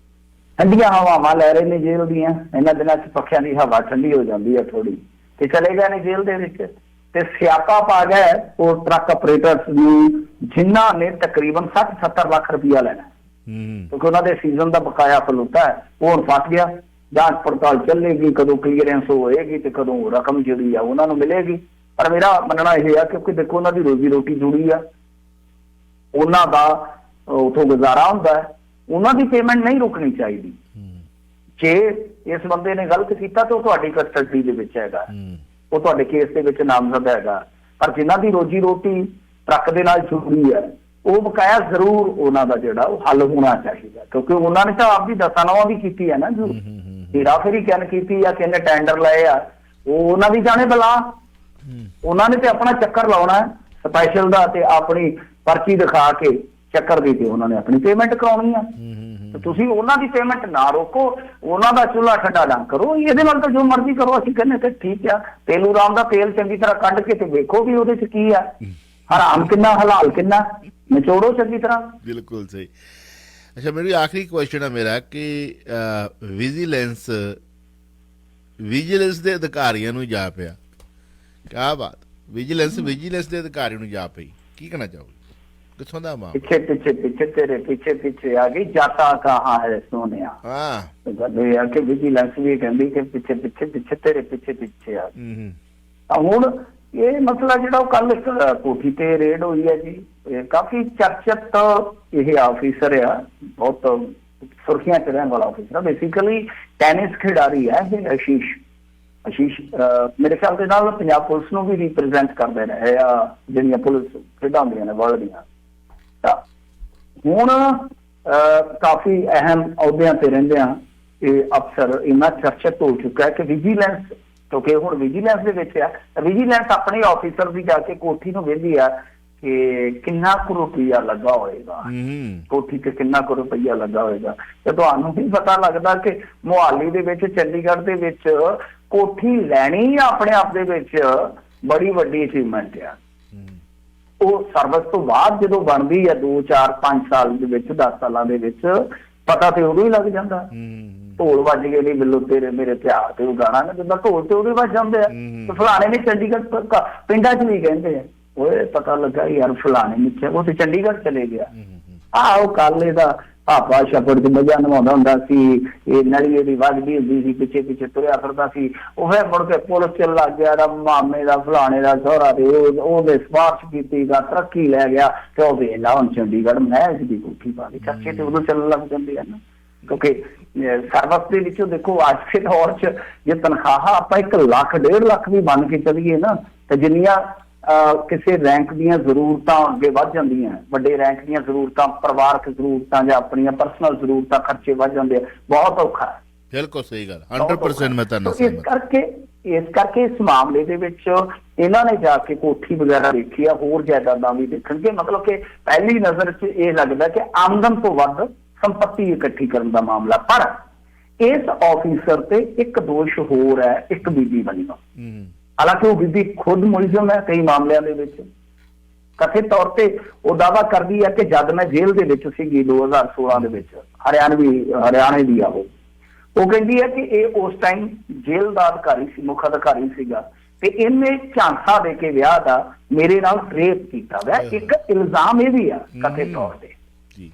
S2: ਠੰਡੀਆਂ ਹਵਾਵਾਂ ਲੈ ਰਹੇ ਨੇ ਜੇਲ੍ਹ ਦੀਆਂ। ਇਹਨਾਂ ਦਿਨਾਂ 'ਚ ਪੱਖਿਆਂ ਦੀ ਹਵਾ ਠੰਡੀ ਹੋ ਜਾਂਦੀ ਹੈ ਥੋੜੀ, ਤੇ ਚਲੇ ਗਏ ਨੇ ਜੇਲ੍ਹ ਦੇ ਵਿੱਚ। ਤੇ ਸਿਆਪਾ ਪਾ ਗਿਆ ਉਹ ਟਰੱਕ ਆਪਰੇਟਰਸ ਨੂੰ, ਜਿਨ੍ਹਾਂ ਨੇ ਤਕਰੀਬਨ 60-70 ਲੱਖ ਰੁਪਇਆ ਲੈਣਾ, ਕਿਉਂਕਿ ਉਹਨਾਂ ਦੇ ਸੀਜ਼ਨ ਦਾ ਬਕਾਇਆ ਖਲੋਤਾ ਹੈ। ਉਹ ਹੁਣ ਫਸ ਗਿਆ। ਜਾਂਚ ਪੜਤਾਲ ਚੱਲੇਗੀ, ਕਦੋਂ ਕਲੀਅਰੈਂਸ ਹੋਏਗੀ ਤੇ ਕਦੋਂ ਰਕਮ ਜਿਹੜੀ ਆ ਉਹਨਾਂ ਨੂੰ ਮਿਲੇਗੀ। ਪਰ ਮੇਰਾ ਮੰਨਣਾ ਇਹ ਆ ਕਿਉਂਕਿ ਦੇਖੋ ਉਹਨਾਂ ਦੀ ਰੋਜ਼ੀ ਰੋਟੀ ਜੁੜੀ ਆ, ਉਹਨਾਂ ਦਾ ਉਥੋਂ ਗੁਜ਼ਾਰਾ ਹੁੰਦਾ ਹੈ, ਉਹਨਾਂ ਦੀ ਪੇਮੈਂਟ ਨਹੀਂ ਰੁਕਣੀ ਚਾਹੀਦੀ। ਜੇ ਇਸ ਬੰਦੇ ਨੇ ਗਲਤ ਕੀਤਾ ਤਾਂ ਉਹ ਤੁਹਾਡੀ ਕਸਟਡੀ ਦੇ ਵਿੱਚ ਹੈਗਾ, ਉਹ ਤੁਹਾਡੇ ਕੇਸ ਦੇ ਵਿੱਚ ਨਾਮਜ਼ਦ ਹੈਗਾ। ਪਰ ਜਿਨ੍ਹਾਂ ਦੀ ਰੋਜੀ ਰੋਟੀ ਟਰੱਕ ਦੇ ਨਾਲ ਜੁੜੀ ਹੈ, ਉਹ ਬਕਾਇਆ ਜ਼ਰੂਰ ਉਹਨਾਂ ਦਾ ਜਿਹੜਾ ਉਹ ਹੱਲ ਹੋਣਾ ਚਾਹੀਦਾ, ਕਿਉਂਕਿ ਉਹਨਾਂ ਨੇ ਤਾਂ ਆਪਦੀ ਦਸਾਨਵਾ ਵੀ ਕੀਤੀ ਹੈ ਨਾ, ਜੋ ਹੇਰਾਫੇਰੀ ਕਿਨ ਕੀਤੀ ਆ, ਕਿੰਨੇ ਟੈਂਡਰ ਲਏ ਆ, ਉਹ ਉਹਨਾਂ ਦੀ ਜਾਣੇ ਬਲਾ। ਉਹਨਾਂ ਨੇ ਤੇ ਆਪਣਾ ਚੱਕਰ ਲਾਉਣਾ ਸਪੈਸ਼ਲ ਦਾ, ਤੇ ਆਪਣੀ ਪਰਚੀ ਦਿਖਾ ਕੇ ਚੱਕਰ ਦੀ ਤੇ ਉਹਨਾਂ ਨੇ ਆਪਣੀ ਪੇਮੈਂਟ ਕਰਾਉਣੀ ਆ। ਤੇ ਤੁਸੀਂ ਉਹਨਾਂ ਦੀ ਪੇਮੈਂਟ ਨਾ ਰੋਕੋ, ਉਹਨਾਂ ਦਾ ਚੁੱਲ੍ਹਾ ਠੰਡਾ ਨਾ ਕਰੋ। ਇਹਦੇ ਨਾਲ ਤਾਂ ਜੋ ਮਰਜ਼ੀ ਕਰੋ, ਅਸੀਂ ਕਹਿੰਦੇ ਤੇ ਠੀਕ ਆ। ਤੇਲੂ ਰਾਮ ਦਾ ਤੇਲ ਚੰਗੀ ਤਰ੍ਹਾਂ ਕੱਢ ਕੇ ਤੇ ਵੇਖੋ ਵੀ ਉਹਦੇ 'ਚ ਕੀ ਆ, ਹਰਾਮ ਕਿੰਨਾ ਹਲਾਲ ਕਿੰਨਾ, ਨਿਚੋੜੋ ਚੰਗੀ ਤਰ੍ਹਾਂ।
S1: ਬਿਲਕੁਲ ਸਹੀ। ਅੱਛਾ, ਮੇਰੀ ਆਖਰੀ ਕੁਐਸਚਨ ਹੈ ਮੇਰਾ ਕਿ ਵਿਜੀਲੈਂਸ ਦੇ ਅਧਿਕਾਰੀਆਂ ਨੂੰ ਜਾ ਪਿਆ, ਕਿਆ ਬਾਤ, ਵਿਜੀਲੈਂਸ ਦੇ ਅਧਿਕਾਰੀ ਨੂੰ ਜਾ ਪਈ, ਕੀ ਕਹਿਣਾ ਚਾਹੋਗੇ? ਕਿੱਥੋਂ ਦਾ ਮਾਮਲਾ?
S2: ਪਿੱਛੇ ਤੇਰੇ ਪਿੱਛੇ ਆ ਗਈ ਜਾਤਾ ਕਹਾਂ ਹੈ ਸੋਨਿਆ। ਗੱਲ ਇਹ ਆ ਕਿ ਵਿਜੀਲੈਂਸ ਵੀ ਕਹਿੰਦੀ ਕਿ ਪਿੱਛੇ ਤੇਰੇ ਪਿੱਛੇ ਆ ਗਈ। ਹੁਣ ਇਹ ਮਸਲਾ ਜਿਹੜਾ ਉਹ ਕੱਲ ਇੱਕ ਕੋਠੀ ਤੇ ਰੇਡ ਹੋਈ ਹੈ ਜੀ, ਕਾਫੀ ਚਰਚਿਤ ਇਹ ਆਫਿਸਰ ਆ, ਬਹੁਤ ਸੁਰਖੀਆਂ 'ਚ ਰਹਿਣ ਵਾਲਾ ਆਫਿਸਰ, ਬੇਸਿਕਲੀ ਟੈਨਿਸ ਖਿਡਾਰੀ ਹੈ ਇਹ ਆਸ਼ੀਸ਼। ਮੇਰੇ ਖਿਆਲ ਦੇ ਨਾਲ ਪੰਜਾਬ ਪੁਲਿਸ ਨੂੰ ਵੀ ਰਿਪਰੈਜ਼ੈਂਟ ਕਰਦੇ ਰਹੇ ਆ, ਜਿਹੜੀਆਂ ਪੁਲਿਸ ਖੇਡਾਂ ਹੁੰਦੀਆਂ ਨੇ ਵਰਲਡ ਦੀਆਂ। ਤਾਂ ਹੁਣ ਕਾਫੀ ਅਹਿਮ ਅਹੁਦਿਆਂ ਤੇ ਰਹਿੰਦੇ ਆ ਇਹ ਅਫਸਰ, ਇੰਨਾ ਚਰਚਿਤ ਹੋ ਚੁੱਕਾ ਹੈ ਕਿ ਵਿਜੀਲੈਂਸ, ਕਿਉਂਕਿ ਹੁਣ ਵਿਜੀਲੈਂਸ ਦੇ ਵਿੱਚ ਆ, ਵਿਜੀਲੈਂਸ ਆਪਣੇ ਆਫਿਸਰ ਦੀ ਜਾ ਕੇ ਕੋਠੀ ਨੂੰ ਵੇਖਦੀ ਆ ਕਿ ਕਿੰਨਾ ਕੁ ਰੁਪਈਆ ਲੱਗਾ ਹੋਏਗਾ, ਕੋਠੀ ਤੇ ਕਿੰਨਾ ਕੁ ਰੁਪਈਆ ਲੱਗਾ ਹੋਏਗਾ। ਤੇ ਤੁਹਾਨੂੰ ਵੀ ਪਤਾ ਲੱਗਦਾ ਕਿ ਮੁਹਾਲੀ ਦੇ ਵਿੱਚ, ਚੰਡੀਗੜ੍ਹ ਦੇ ਵਿੱਚ ਕੋਠੀ ਲੈਣੀ ਆਪਣੇ ਆਪ ਦੇ ਵਿੱਚ ਬੜੀ ਵੱਡੀ ਅਚੀਵਮੈਂਟ ਆ। ਉਹ ਸਰਵਿਸ ਤੋਂ ਬਾਅਦ ਜਦੋਂ ਬਣਦੀ ਆ 2, 4, 5 ਸਾਲ ਦੇ ਵਿੱਚ, 10 ਸਾਲਾਂ ਦੇ ਵਿੱਚ, ਪਤਾ ਤੇ ਉਦੋਂ ਹੀ ਲੱਗ ਜਾਂਦਾ। ਢੋਲ ਵੱਜ ਗਏ ਨਹੀਂ ਬਿੱਲੋ ਤੇਰੇ ਮੇਰੇ ਪਿਆਰ ਤੇ, ਉਹ ਗਾਣਾ ਨਾ ਜਿੱਦਾਂ ਢੋਲ ਤੇ ਉਹਦੇ ਵੱਜ ਜਾਂਦੇ ਆ। ਤੇ ਫਲਾਣੇ ਨੇ ਚੰਡੀਗੜ੍ਹ ਪਿੰਡਾਂ 'ਚ ਵੀ ਕਹਿੰਦੇ ਆ, ਓਏ ਪਤਾ ਲੱਗਾ ਯਾਰ ਫਲਾਣੇ ਨੀਚੇ, ਉਹ ਤੇ ਚੰਡੀਗੜ੍ਹ ਚਲੇ ਗਿਆ। ਉਹ ਕੱਲ ਇਹਦਾ ਭਾਪਾ ਛੱਪੜ 'ਚ ਮੱਝਾਂ ਨਵਾਉਂਦਾ ਹੁੰਦਾ ਸੀ, ਇਹ ਨਲੀਏ ਦੀ ਵੱਜਦੀ ਹੁੰਦੀ ਸੀ, ਪਿੱਛੇ ਪਿੱਛੇ ਤੁਰਿਆ ਫਿਰਦਾ ਸੀ। ਉਹ ਫਿਰ ਮੁੜ ਕੇ ਪੁਲਿਸ 'ਚ ਲੱਗ ਗਿਆ, ਮਾਮੇ ਦਾ ਫਲਾਣੇ ਦਾ ਸਹੁਰਾ, ਤੇ ਉਹਨੇ ਸਿਫਾਰਿਸ਼ ਕੀਤੀ, ਤਰੱਕੀ ਲੈ ਗਿਆ, ਤੇ ਉਹ ਵੇਲਾ ਹੁਣ ਚੰਡੀਗੜ੍ਹ ਮਹਿਜ ਦੀ ਕੋਠੀ ਪਾ ਲਈ। ਚਰਚੇ ਤੇ ਉਦੋਂ ਚੱਲਣ ਲੱਗ ਜਾਂਦੇ ਆ ਨਾ, ਕਿਉਂਕਿ ਸਰਵਿਸ ਦੇ ਵਿੱਚੋਂ ਦੇਖੋ ਅੱਜ ਦੇ ਦੌਰ 'ਚ ਜੇ ਤਨਖਾਹਾਂ ਆਪਾਂ 1 ਲੱਖ 1.5 ਲੱਖ ਵੀ ਬਣ ਕੇ ਚੱਲੀਏ ਨਾ, ਤੇ ਜਿੰਨੀਆਂ ਕਿਸੇ ਰੈਂਕ ਦੀਆਂ ਜ਼ਰੂਰਤਾਂ ਅੱਗੇ ਵੱਧ ਜਾਂਦੀਆਂ, ਵੱਡੇ ਰੈਂਕ ਦੀਆਂ ਜ਼ਰੂਰਤਾਂ, ਪਰਿਵਾਰਕ ਜ਼ਰੂਰਤਾਂ ਜਾਂ ਆਪਣੀਆਂ ਪਰਸਨਲ ਜ਼ਰੂਰਤਾਂ, ਖਰਚੇ ਵੱਧ ਜਾਂਦੇ ਆ, ਬਹੁਤ ਔਖਾ ਹੈ।
S1: ਬਿਲਕੁਲ ਸਹੀ ਗੱਲ, 100% ਮੈਂ ਤੁਹਾਨੂੰ
S2: ਇਸ ਕਰਕੇ ਇਸ ਮਾਮਲੇ ਦੇ ਵਿੱਚ ਇਹਨਾਂ ਨੇ ਜਾ ਕੇ ਕੋਠੀ ਵਗੈਰਾ ਦੇਖੀ ਆ, ਹੋਰ ਜਾਇਦਾਦਾਂ ਵੀ ਦੇਖਣਗੇ। ਮਤਲਬ ਕਿ ਪਹਿਲੀ ਨਜ਼ਰ 'ਚ ਇਹ ਲੱਗਦਾ ਕਿ ਆਮਦਨ ਤੋਂ ਵੱਧ ਸੰਪੱਤੀ ਇਕੱਠੀ ਕਰਨ ਦਾ ਮਾਮਲਾ। ਪਰ ਇਸ ਆਫਿਸਰ ਤੇ ਇੱਕ ਦੋਸ਼ ਹੋਰ ਹੈ, ਇੱਕ ਬੀਬੀ ਬਣੀ। ਹਾਲਾਂਕਿ ਉਹ ਬੀਬੀ ਖੁਦ ਮੁਲਜ਼ਮ ਹੈ ਕਈ ਮਾਮਲਿਆਂ ਦੇ ਵਿੱਚ। ਕਥਿਤ ਤੌਰ ਤੇ ਉਹ ਦਾਅਵਾ ਕਰਦੀ ਹੈ ਕਿ ਜਦ ਮੈਂ ਜੇਲ੍ਹ ਦੇ ਵਿੱਚ ਸੀਗੀ 2016 ਦੇ ਵਿੱਚ, ਹਰਿਆਣੇ ਦੀ ਆ ਉਹ ਕਹਿੰਦੀ ਹੈ ਕਿ ਇਹ ਉਸ ਟਾਈਮ ਜੇਲ੍ਹ ਦਾ ਅਧਿਕਾਰੀ ਸੀ, ਮੁੱਖ ਅਧਿਕਾਰੀ ਸੀਗਾ, ਤੇ ਇਹਨੇ ਝਾਂਸਾ ਦੇ ਕੇ ਵਿਆਹ ਦਾ ਮੇਰੇ ਨਾਲ ਰੇਪ ਕੀਤਾ ਵਾ। ਇੱਕ ਇਲਜ਼ਾਮ ਇਹ ਵੀ ਆ ਕਥਿਤ ਤੌਰ ਤੇ।
S1: ਜੀ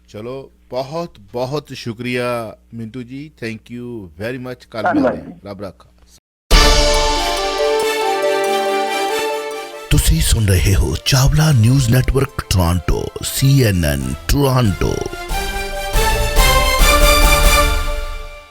S1: ਚਲੋ, ਬਹੁਤ ਬਹੁਤ ਸ਼ੁਕਰੀਆ ਮਿੰਟੂ ਜੀ, ਥੈਂਕ ਯੂ ਵੈਰੀ ਮਚ। ਰੱਬ ਰੱਖਾ।
S3: ਤੁਸੀਂ ਸੁਣ ਰਹੇ ਹੋ Chawla news network Toronto, CNN Toronto.